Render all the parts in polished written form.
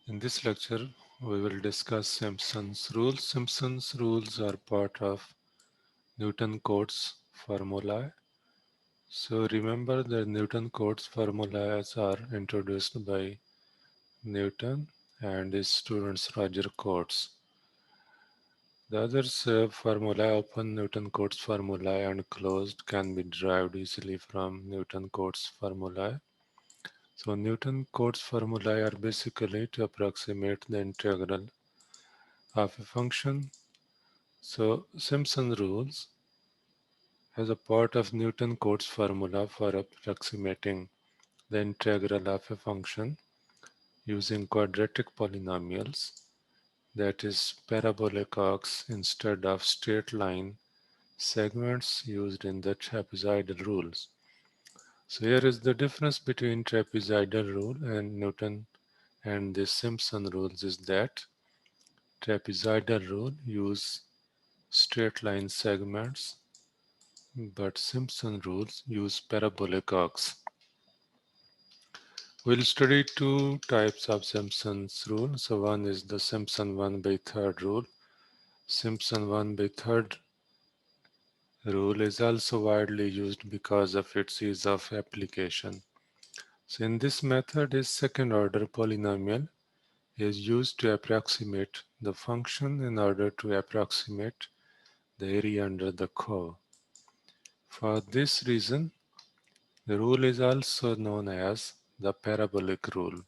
In this lecture, we will discuss Simpson's rules. Simpson's rules are part of Newton codes formulae. So remember that Newton codes formulas are introduced by Newton and his students Roger Coates. The others formula, open Newton codes formulae and closed, can be derived easily from Newton codes formulae. So Newton codes formulae are basically to approximate the integral of a function. So Simpson rules as a part of Newton codes formula for approximating the integral of a function using quadratic polynomials, that is parabolic arcs instead of straight line segments used in the trapezoidal rules. So here is the difference between trapezoidal rule and Newton and the Simpson rules is that trapezoidal rule use straight line segments, but Simpson rules use parabolic arcs. We'll study two types of Simpson's rule. So one is the Simpson 1 by third rule. Simpson 1 by third rule is also widely used because of its ease of application. So in this method, a second order polynomial is used to approximate the function in order to approximate the area under the curve. For this reason, the rule is also known as the parabolic rule.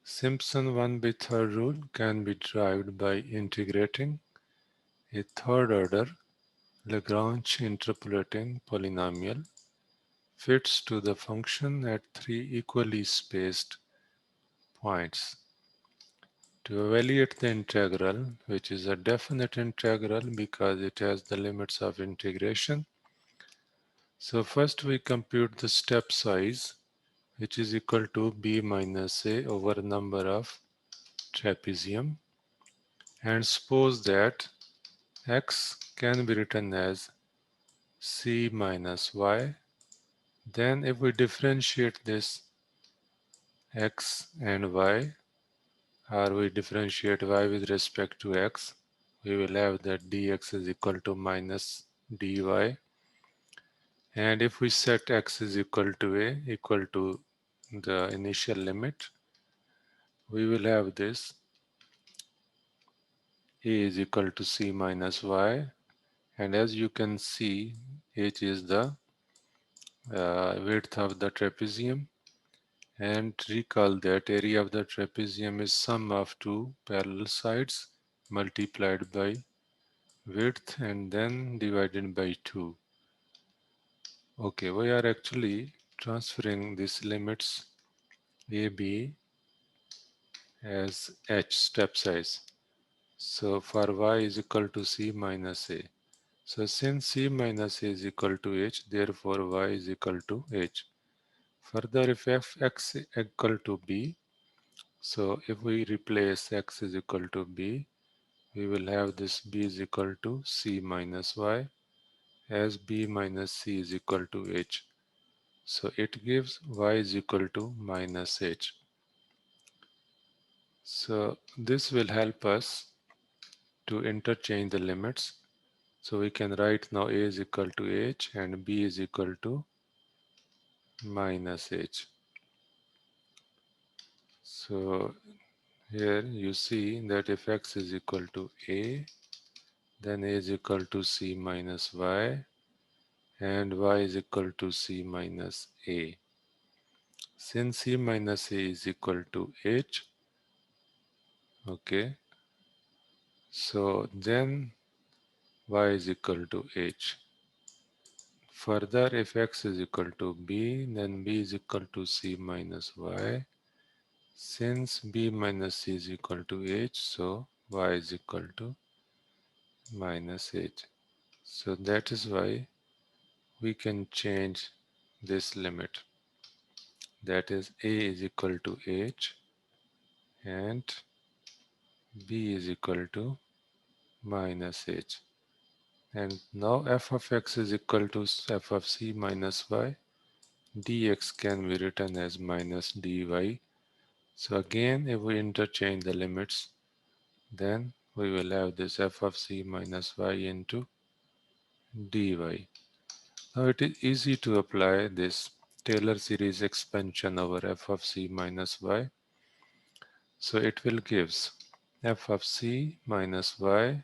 Simpson 1 by third rule can be derived by integrating a third order Lagrange interpolating polynomial fits to the function at three equally spaced points. To evaluate the integral, which is a definite integral because it has the limits of integration, so first we compute the step size, which is equal to b minus a over number of trapezium, and suppose that x can be written as c minus y. Then if we differentiate this x and y, or we differentiate y with respect to x, we will have that dx is equal to minus dy. And if we set x is equal to a, equal to the initial limit, we will have this a is equal to c minus y. And as you can see, h is the width of the trapezium. And recall that area of the trapezium is sum of two parallel sides multiplied by width and then divided by 2. Okay, we are actually transferring these limits AB as h step size. So for y is equal to c minus a. So since c minus a is equal to h, therefore y is equal to h. Further, if f(x) is equal to b, so if we replace x is equal to b, we will have this b is equal to c minus y, as b minus c is equal to h. So it gives y is equal to minus h. So this will help us to interchange the limits. So we can write now a is equal to h and b is equal to minus h. So here you see that if x is equal to a, then a is equal to c minus y and y is equal to c minus a. Since c minus a is equal to h, okay, so then y is equal to h. Further, if x is equal to b, then b is equal to c minus y. Since b minus c is equal to h, so y is equal to minus h. So that is why we can change this limit. That is a is equal to h and b is equal to minus h. And now f of x is equal to f of c minus y. Dx can be written as minus dy So again, if we interchange the limits, then we will have this f of c minus y into dy. Now it is easy to apply this Taylor series expansion over f of c minus y. So it will gives f of c minus y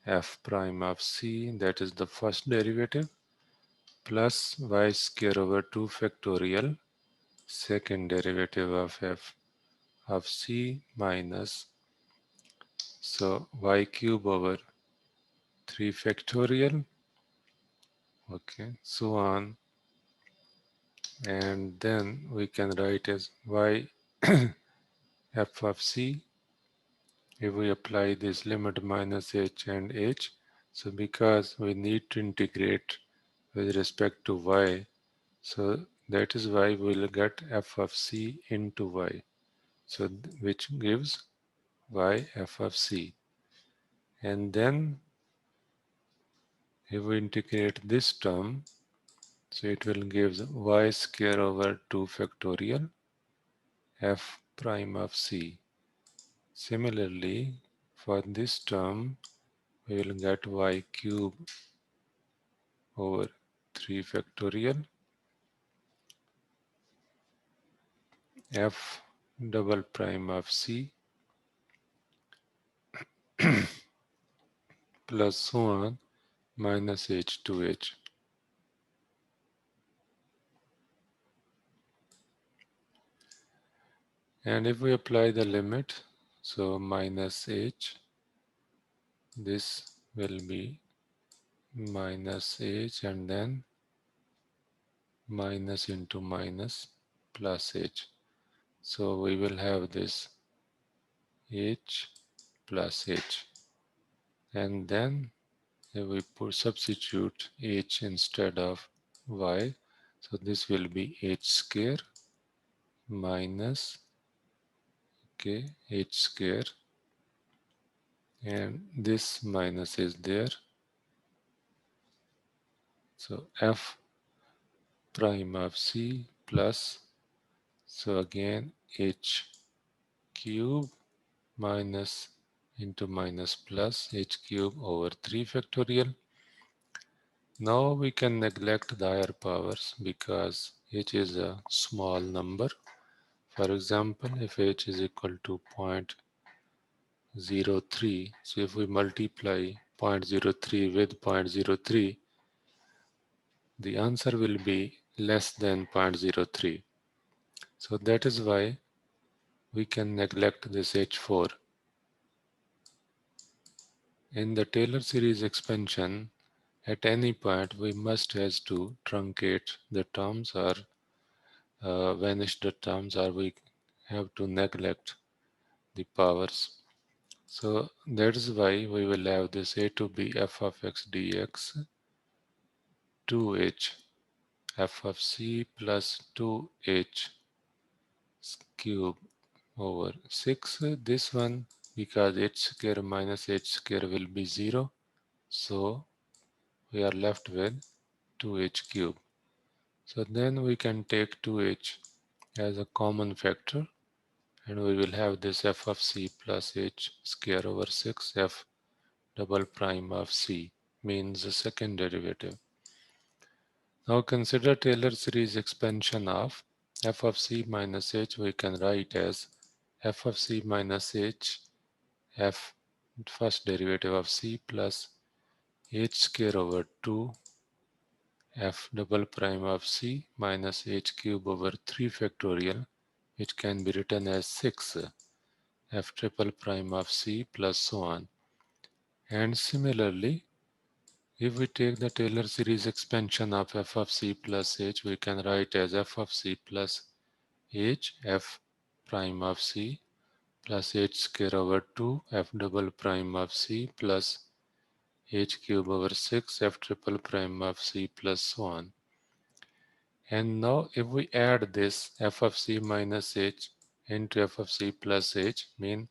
f prime of c, that is the first derivative, plus y square over 2 factorial, second derivative of f of c minus, so y cube over 3 factorial, okay, so on, and then we can write as y f of c if we apply this limit minus h and h. So because we need to integrate with respect to y, so that is why we'll get f of c into y, so which gives y f of c. And then if we integrate this term, so it will give y square over 2 factorial f prime of c. Similarly, for this term, we will get y cube over 3 factorial f double prime of c plus so on minus h to h. And if we apply the limit, so minus h, this will be minus h and then minus into minus plus h. So we will have this h plus h. And then if we substitute h instead of y, so this will be h square minus, okay, h square, and this minus is there. So f prime of c plus, so again h cube minus into minus plus h cube over 3 factorial. Now we can neglect the higher powers because h is a small number. For example, if h is equal to 0.03, so if we multiply 0.03 with 0.03, the answer will be less than 0.03. So that is why we can neglect this h4. In the Taylor series expansion, at any point we must has to truncate the terms or vanish the terms, or we have to neglect the powers. So that is why we will have this a to b f of x dx 2h f of c plus 2h cube over 6. This one, because h square minus h square will be 0, so we are left with 2h cube. So then we can take 2h as a common factor, and we will have this f of c plus h square over 6 f double prime of c, means the second derivative. Now consider Taylor series expansion of f of c minus h. We can write as f of c minus h f first derivative of c plus h square over 2 f double prime of c minus h cube over 3 factorial, which can be written as 6 f triple prime of c plus so on. And similarly, if we take the Taylor series expansion of f of c plus h, we can write as f of c plus h f prime of c plus h square over 2 f double prime of c plus h cube over 6 f triple prime of c plus so on. And now if we add this f of c minus h into f of c plus h, mean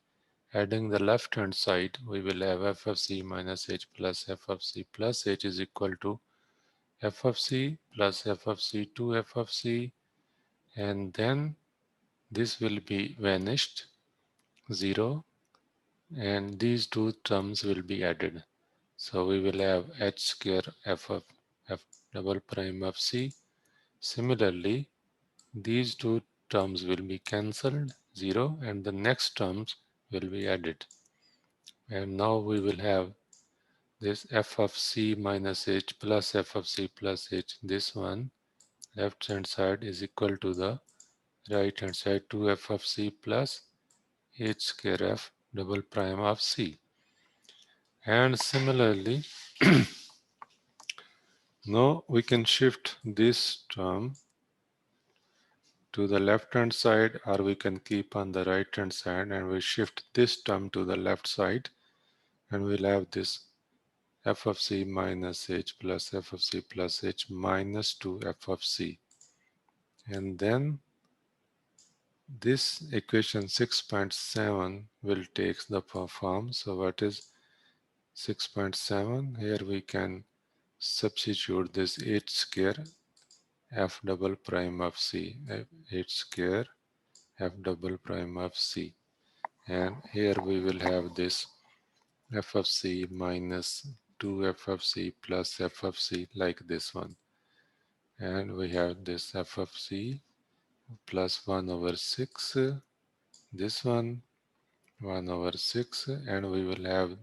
adding the left hand side, we will have f of c minus h plus f of c plus h is equal to f of c plus f of c 2 f of c, and then this will be vanished 0, and these two terms will be added. So we will have h square f of f double prime of c. Similarly, these two terms will be cancelled 0, and the next terms will be added. And now we will have this f of c minus h plus f of c plus h. This one left hand side is equal to the right hand side 2f of c plus h square f double prime of c. And similarly, now we can shift this term to the left hand side, or we can keep on the right hand side, and we shift this term to the left side, and we'll have this f of c minus h plus f of c plus h minus 2 f of c. And then this equation 6.7 will take the form. So what is 6.7? Here we can substitute this h square f double prime of c, h square f double prime of c. And here we will have this f of c minus 2 f of c plus f of c, like this one. And we have this f of c plus 1 over 6, this one 1 over 6, and we will have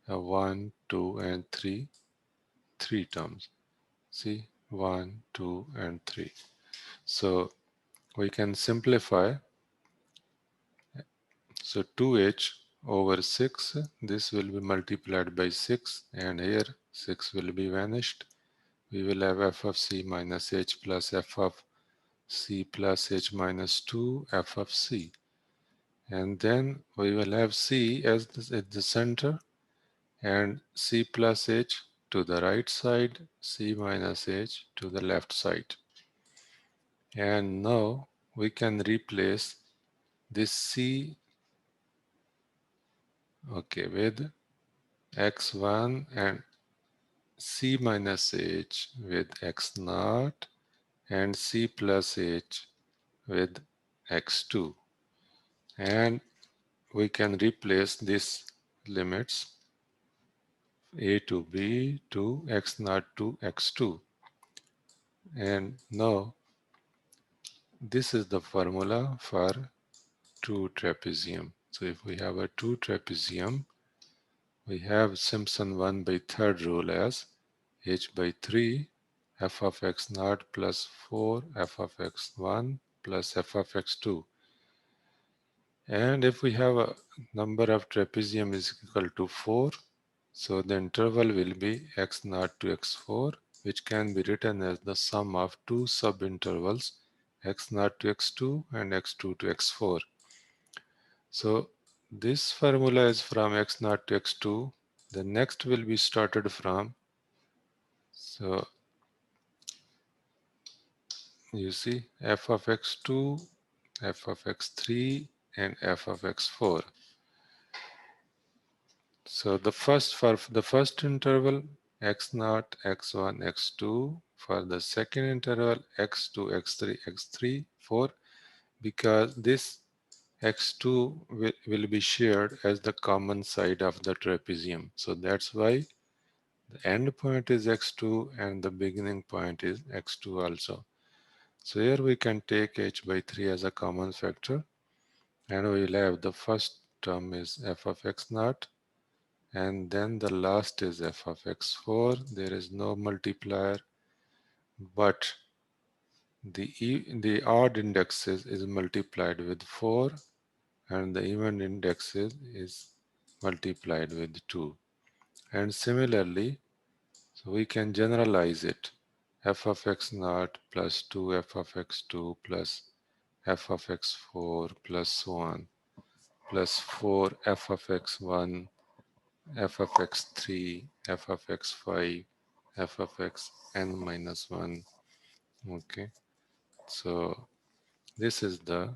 a 1, 2, and 3, 3 terms. See, 1, 2, and 3. So we can simplify. So 2h over 6, this will be multiplied by 6, and here 6 will be vanished. We will have f of c minus h plus f of c plus h minus 2 f of c. And then we will have c as at the center, and c plus h to the right side, c minus h to the left side. And now we can replace this c, okay, with x1 and c minus h with x naught and c plus h with x2. And we can replace these limits a to b to x naught to x2. And now this is the formula for true trapezium. So if we have a true trapezium, we have Simpson 1 by third rule as h by 3 f of x naught plus 4 f of x1 plus f of x2. And if we have a number of trapezium is equal to 4, so the interval will be x naught to x4, which can be written as the sum of two subintervals x naught to x2 and x2 to x4. So this formula is from x naught to x2. The next will be started from, so you see f of x2, f of x3, and f of x4. So for the first interval x naught, x1, x2. For the second interval x2, x3, x3, 4, because this x2 will be shared as the common side of the trapezium. So that's why the end point is x2 and the beginning point is x2 also. So here we can take h by 3 as a common factor, and we will have the first term is f of x naught, and then the last is f of x4. There is no multiplier, but the odd indexes is multiplied with 4, and the even indexes is multiplied with 2. And similarly, so we can generalize it. F of x naught plus 2 f of x2 plus f of x4 plus so on, plus 4 f of x1, f of x3, f of x5, f of xn minus 1. Okay, so this is the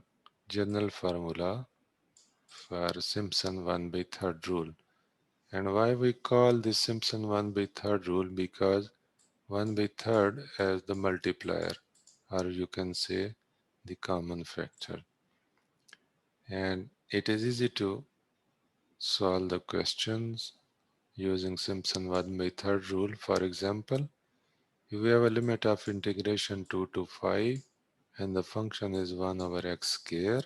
general formula for Simpson 1 by third rule. And why we call this Simpson 1 by third rule? Because 1 by third as the multiplier, or you can say the common factor. And it is easy to solve the questions using Simpson 1 by third rule. For example, if we have a limit of integration 2 to 5 and the function is 1 over x square,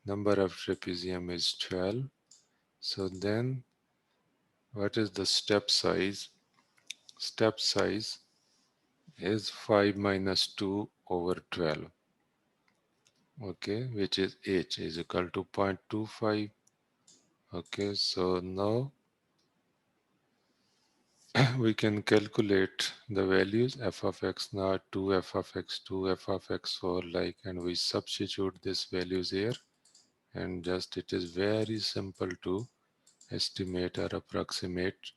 number of trapezium is 12. So then what is the step size? Step size is 5 minus 2 over 12, okay, which is h is equal to 0.25. Okay, so now we can calculate the values f of x naught, 2 f of x2, f of x4, like, and we substitute these values here, and just it is very simple to estimate or approximate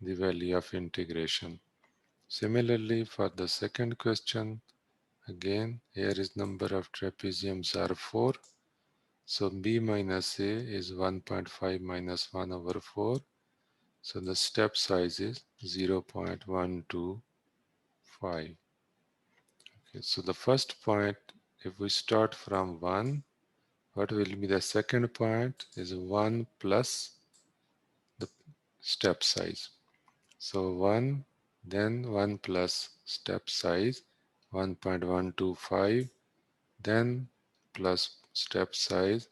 the value of integration. Similarly, for the second question, again, here is number of trapeziums are 4. So b minus a is 1.5 minus 1 over 4. So the step size is 0.125. Okay, so the first point, if we start from 1, what will be the second point is 1 plus the step size. So 1, then 1 plus step size 1.125, then plus step size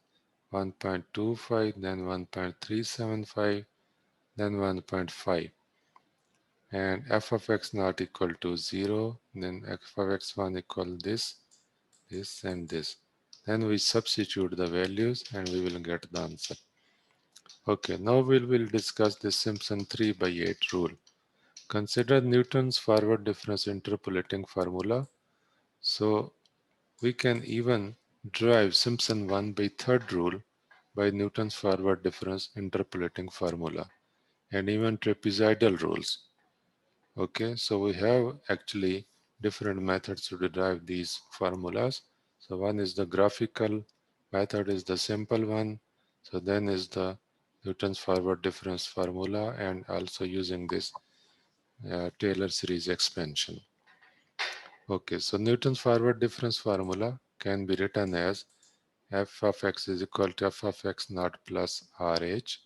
1.25, then 1.375, then 1.5. And f of x not equal to 0, then f of x1 equal this, this, and this. Then we substitute the values and we will get the answer. Okay, now we will discuss the Simpson 3 by 8 rule. Consider Newton's forward difference interpolating formula. So we can even derive Simpson 1 by third rule by Newton's forward difference interpolating formula and even trapezoidal rules. Okay, so we have actually different methods to derive these formulas. So one is the graphical method is the simple one. So then is the Newton's forward difference formula and also using this Taylor series expansion. Okay, so Newton's forward difference formula can be written as f of x is equal to f of x naught plus RH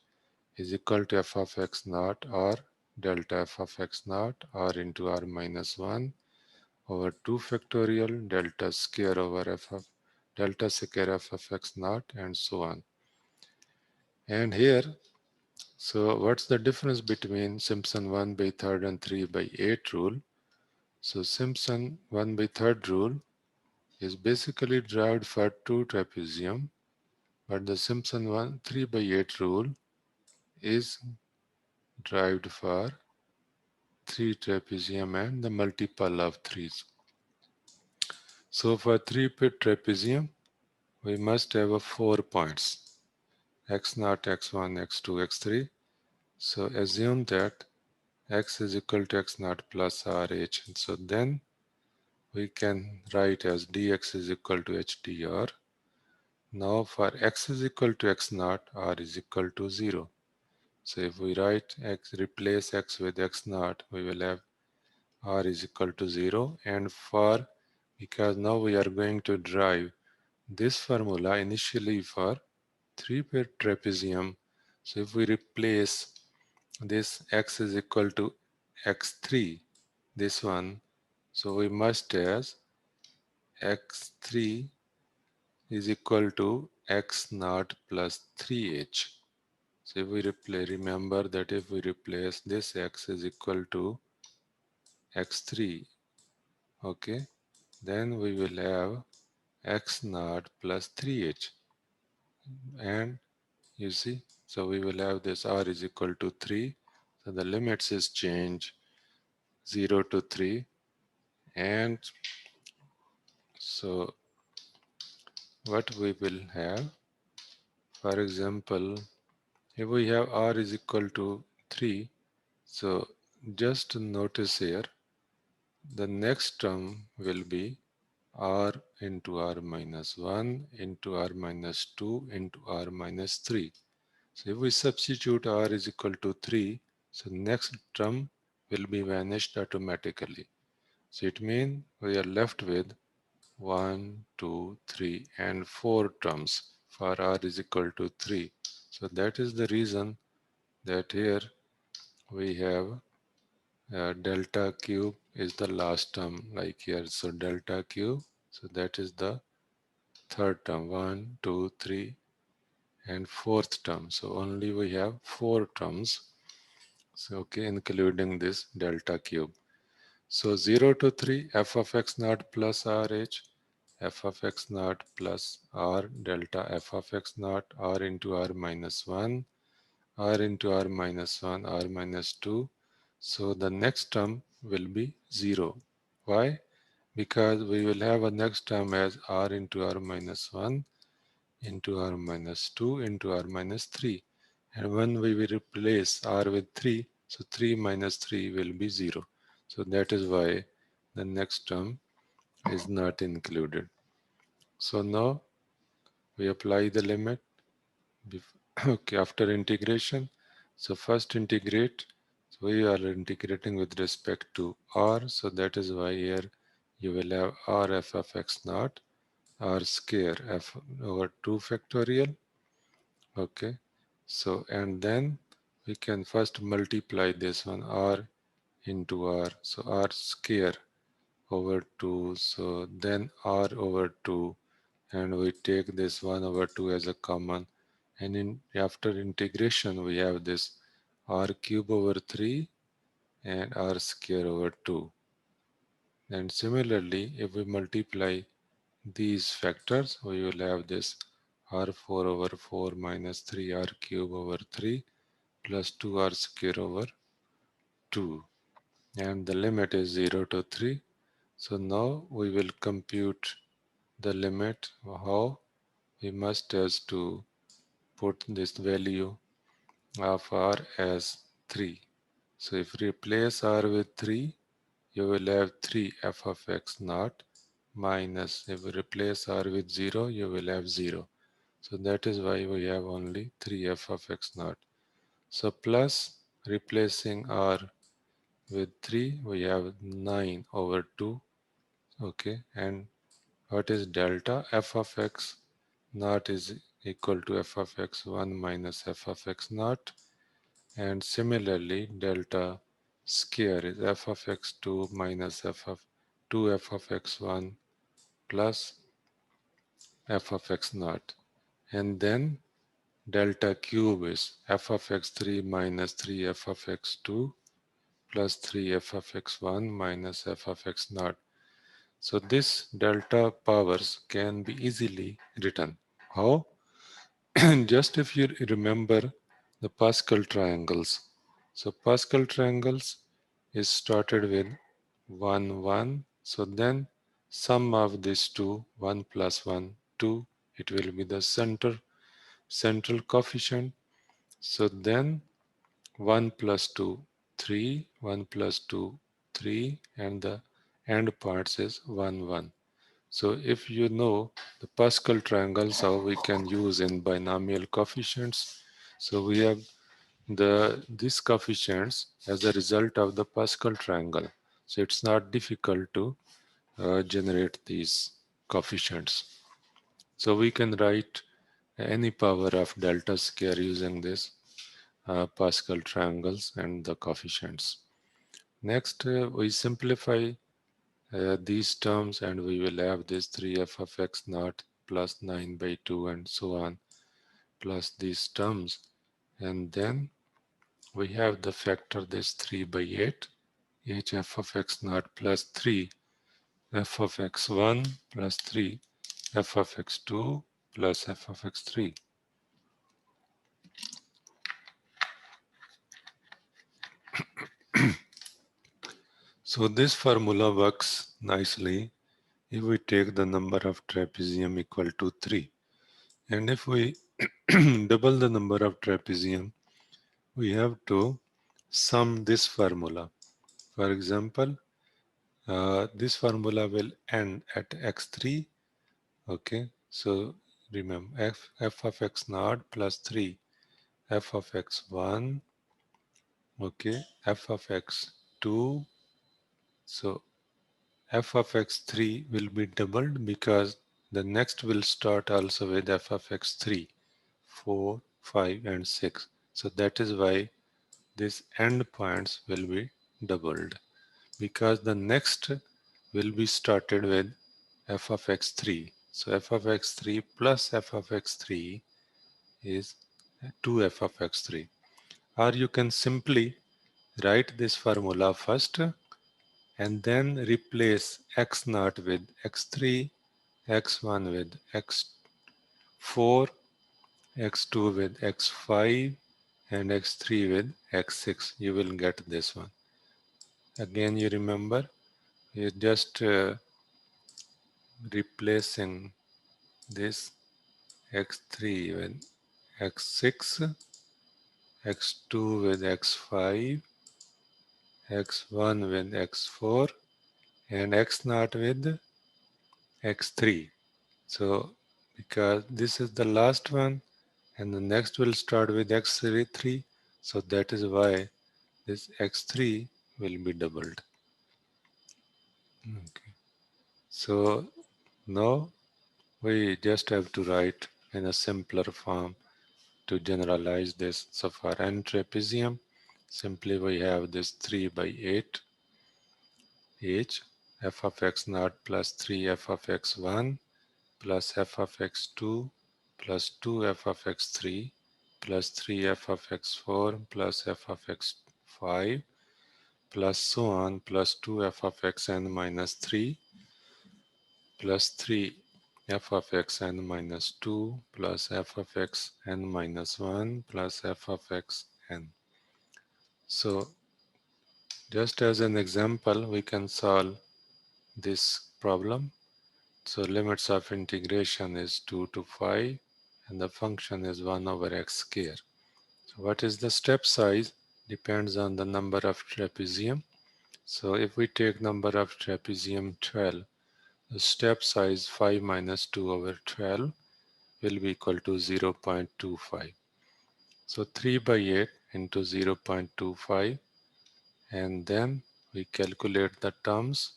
is equal to f of x naught or delta f of x naught or into r minus 1 over 2 factorial delta square over f of delta square f of x naught and so on. And here, so what's the difference between Simpson 1 by third and 3 by 8 rule? So Simpson 1 by third rule is basically derived for 2 trapezium, but the Simpson 1 3 by 8 rule is derived for 3 trapezium and the multiple of 3's. So for 3 trapezium, we must have 4 points, x0, x1, x2, x3. So assume that x is equal to x0 plus RH. And so then we can write as dx is equal to hdr. Now for x is equal to x0, r is equal to 0. So if we write x, replace x with x0, we will have r is equal to 0. And for, because now we are going to derive this formula initially for 3-pair trapezium. So if we replace this x is equal to x3, this one, so we must as x3 is equal to x naught plus 3h. So if we remember that if we replace this x is equal to x3, okay, then we will have x naught plus 3h. And you see, so we will have this r is equal to 3. So the limits is change 0 to 3. And so what we will have, for example, if we have r is equal to 3, so just notice here, the next term will be r into r minus 1 into r minus 2 into r minus 3. So if we substitute r is equal to 3, so next term will be vanished automatically. So it means we are left with 1, 2, 3 and 4 terms for r is equal to 3. So that is the reason that here we have delta cube is the last term like here. So delta cube, so that is the third term, 1, 2, 3, and fourth term. So only we have four terms. So okay, including this delta cube. So 0 to 3, f of x naught plus rh, f of x naught plus r delta f of x naught, r into r minus 1, r into r minus 1, r minus 2. So the next term will be 0. Why? Because we will have a next term as r into r minus 1 into r minus 2 into r minus 3. And when we will replace r with 3, so 3 minus 3 will be 0. So that is why the next term is not included. So now we apply the limit. Okay, after integration, so first integrate. So we are integrating with respect to r. So that is why here you will have r f of x naught r square f over 2 factorial. Okay, so and then we can first multiply this one r into r. So r square over 2. So then r over 2, and we take this 1 over 2 as a common, and in after integration we have this r cube over 3 and r square over 2. And similarly, if we multiply these factors, we will have this r4 over 4 minus 3r cube over 3 plus 2r square over 2, and the limit is 0 to 3. So now we will compute the limit. How? We must has to put this value of r as 3. So if we replace r with 3, you will have 3 f of x naught minus, if we replace r with 0, you will have 0. So that is why we have only 3 f of x naught. So plus replacing r with 3, we have 9 over 2. Okay, and what is delta? F of x naught is equal to f of x1 minus f of x naught. And similarly, delta square is f of x2 minus f of 2f of x1 plus f of x naught. And then delta cube is f of x3 minus 3f of x2 plus 3f of x1 minus f of x naught. So this delta powers can be easily written. How? Just if you remember the Pascal triangles. So Pascal triangles is started with 1, 1. So then sum of these two, 1 plus 1, 2, it will be the central coefficient. So then 1 plus 2, 3, 1 plus 2, 3, and the end parts is 1, 1. So if you know the Pascal triangles, how we can use in binomial coefficients. So we have these coefficients as a result of the Pascal triangle. So it's not difficult to generate these coefficients. So we can write any power of delta square using this Pascal triangles and the coefficients. Next, we simplify these terms, and we will have this 3f of x naught plus 9 by 2 and so on plus these terms, and then we have the factor this 3 by 8 h f of x naught plus 3 f of x1 plus 3 f of x2 plus f of x3. So this formula works nicely if we take the number of trapezium equal to 3, and if we double the number of trapezium, we have to sum this formula. For example, this formula will end at x3. Okay, so remember f of x naught plus 3 f of x1. Okay, f of x2. So f of x3 will be doubled because the next will start also with f of x3, 4, 5 and 6. So that is why these endpoints will be doubled, because the next will be started with f of x3. So f of x3 plus f of x3 is 2f of x3. Or you can simply write this formula first and then replace x naught with x3, x1 with x4, x2 with x5 and x3 with x6. You will get this one. Again, you remember, you just replacing this x3 with x6, x2 with x5, x1 with x4 and x naught with x3. So because this is the last one and the next will start with x3, so that is why this x3 will be doubled. Okay. So now we just have to write in a simpler form to generalize this. So for n trapezium, simply we have this 3 by 8 h f of x naught plus 3 f of x1 plus f of x2 plus 2f of x3 plus 3f of x4 plus f of x5 plus so on plus 2f of xn minus 3 plus 3 f of xn minus 2 plus f of xn minus 1 plus f of xn. So just as an example, we can solve this problem. So limits of integration is 2 to 5 and the function is 1 over x square. So what is the step size? Depends on the number of trapezium. So if we take number of trapezium 12, the step size 5 minus 2 over 12 will be equal to 0.25. So 3 by 8 into 0.25, and then we calculate the terms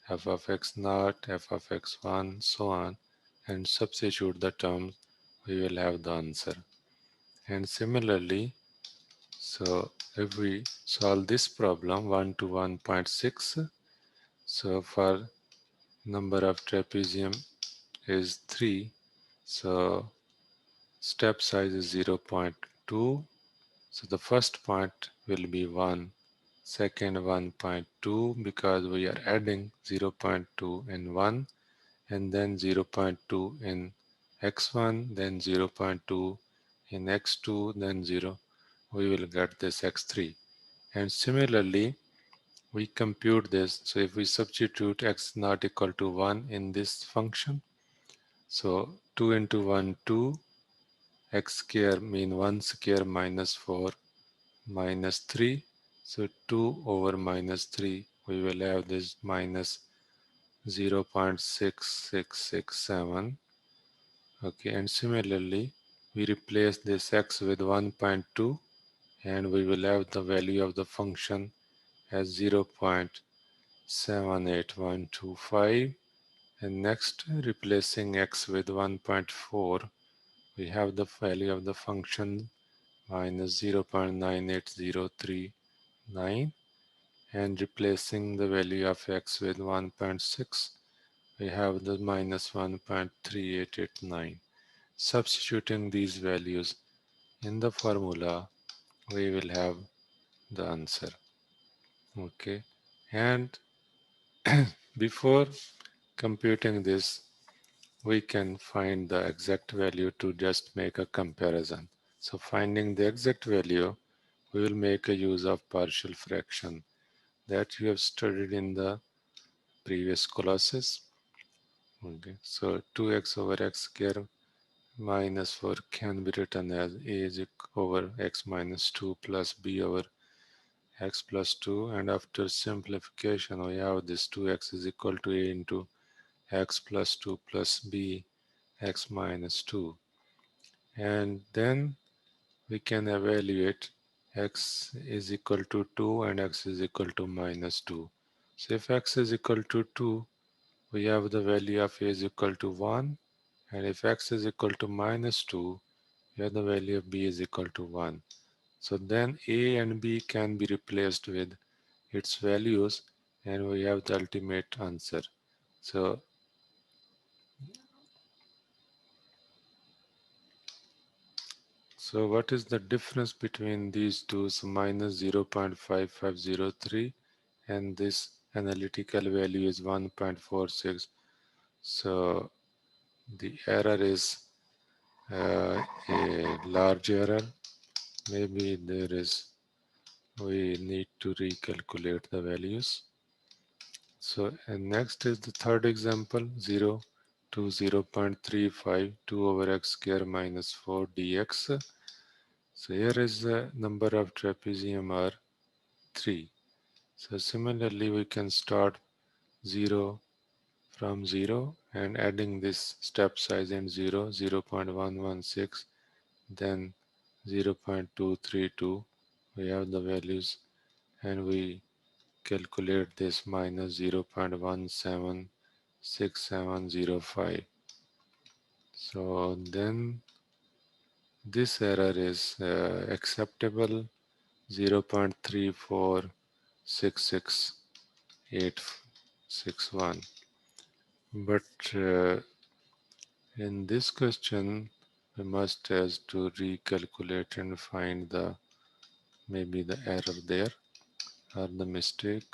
f of x naught, f of x1, so on, and substitute the terms, we will have the answer. And similarly, so if we solve this problem 1 to 1.6, so for number of trapezium is 3, so step size is 0.2. So the first point will be 1, second 1.2 because we are adding 0.2 in 1, and then 0.2 in x1, then 0.2 in x2, then 0. We will get this x3. And similarly, we compute this. So if we substitute x not equal to 1 in this function, so 2 into 1, 2, x square mean 1 square minus 4 minus 3. So 2 over minus 3, we will have this minus 0.6667. Okay, and similarly, we replace this x with 1.2 and we will have the value of the function as 0.78125. And next, replacing x with 1.4, we have the value of the function minus 0.98039, and replacing the value of x with 1.6, we have the minus 1.3889. Substituting these values in the formula, we will have the answer. Okay, and before computing this, we can find the exact value to just make a comparison. So finding the exact value, we will make a use of partial fraction that you have studied in the previous classes. Okay, so 2x over x square minus 4 can be written as a is over x minus 2 plus b over x plus 2, and after simplification we have this 2x is equal to a into x plus 2 plus b x minus 2, and then we can evaluate x is equal to 2 and x is equal to minus 2. So if x is equal to 2, we have the value of a is equal to 1 And if x is equal to minus 2, here the value of b is equal to 1. So then a and b can be replaced with its values and we have the ultimate answer. So, so what is the difference between these two? So minus 0.5503 and this analytical value is 1.46. So the error is a large error. Maybe we need to recalculate the values. So, and next is the third example, 0 to 0.35, 2 over x square minus 4 dx. So here is the number of trapezium are 3. So similarly, we can start 0 from 0 and adding this step size in 0, 0.116, then 0.232. We have the values and we calculate this minus 0.176705. So then this error is acceptable 0.3466861. But in this question, we must has to recalculate and find the maybe the error there or the mistake.